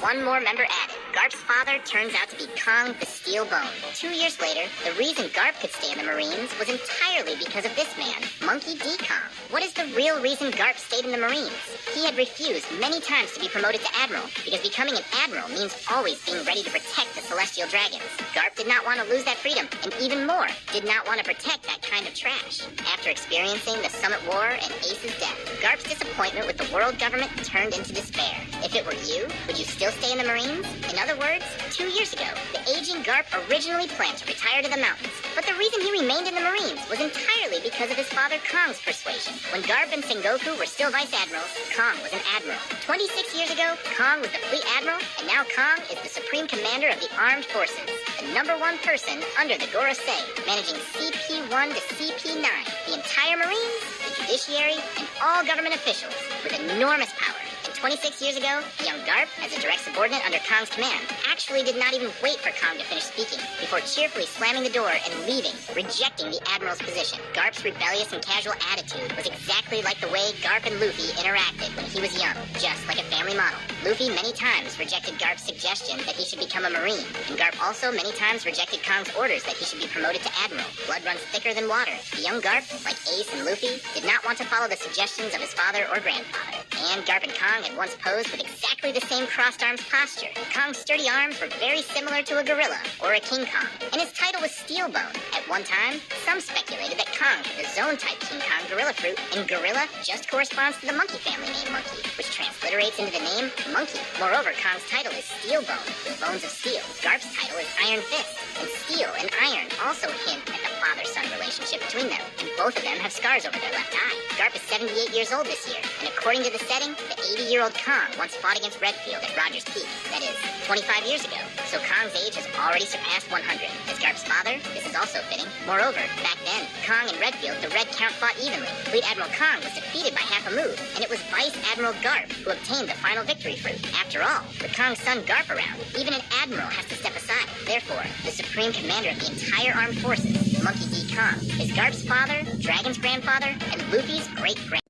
one more member added. Garp's father turns out to be Kong the Steel Bone. 2 years later, the reason Garp could stay in the Marines was entirely because of this man, Monkey D. Kong. What is the real reason Garp stayed in the Marines? He had refused many times to be promoted to Admiral, because becoming an Admiral means always being ready to protect the Celestial Dragons. Garp did not want to lose that freedom, and even more, did not want to protect that kind of trash. After experiencing the Summit War and Ace's death, Garp's disappointment with the world government turned into despair. If it were you, would you still stay in the Marines? In other words, 2 years ago, the aging Garp originally planned to retire to the mountains, but the reason he remained in the Marines was entirely because of his father Kong's persuasion. When Garp and Sengoku were still Vice Admirals, Kong was an Admiral. 26 years ago, Kong was the Fleet Admiral, and now Kong is the Supreme Commander of the Armed Forces, the #1 person under the Gorosei, managing CP-1 to CP-9, the entire Marines, the judiciary, and all government officials, with enormous power. And 26 years ago, young Garp, as a direct subordinate under Kong's command, actually did not even wait for Kong to finish speaking, before cheerfully slamming the door and leaving, rejecting the Admiral's position. Garp's rebellious and casual attitude was exactly like the way Garp and Luffy interacted when he was young, just like a family model. Luffy many times rejected Garp's suggestion that he should become a Marine, and Garp also many times rejected Kong's orders that he should be promoted to Admiral. Blood runs thicker than water. The young Garp, like Ace and Luffy, did not want to follow the suggestions of his father or grandfather. And Garp and Kong had once posed with exactly the same crossed arms posture. Kong's sturdy arms were very similar to a gorilla, or a King Kong, and his title was Steel Bone. At one time, some speculated that Kong had the zone-type King Kong gorilla fruit, and gorilla just corresponds to the monkey family name Monkey, which transliterates into the name Monkey. Moreover, Kong's title is Steel Bone, with bones of steel. Garp's title is Iron Fist, and steel and iron also hint at the father-son relationship between them, and both of them have scars over their left eye. Garp is 78 years old this year, and according to the setting, the 80-year-old Kong once fought against Redfield at Rogers Peak, that is, 25 years ago, so Kong's age has already surpassed 100. As Garp's father, this is also fitting. Moreover, back then, Kong and Redfield, the Red Count fought evenly. Fleet Admiral Kong was defeated by half a move, and it was Vice Admiral Garp who obtained the final victory fruit. After all, with Kong's son Garp around, even an Admiral has to step aside. Therefore, the Supreme Commander of the entire Armed Forces, Monkey D. Kong, is Garp's father, Dragon's grandfather, and Luffy's great-grandfather.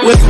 With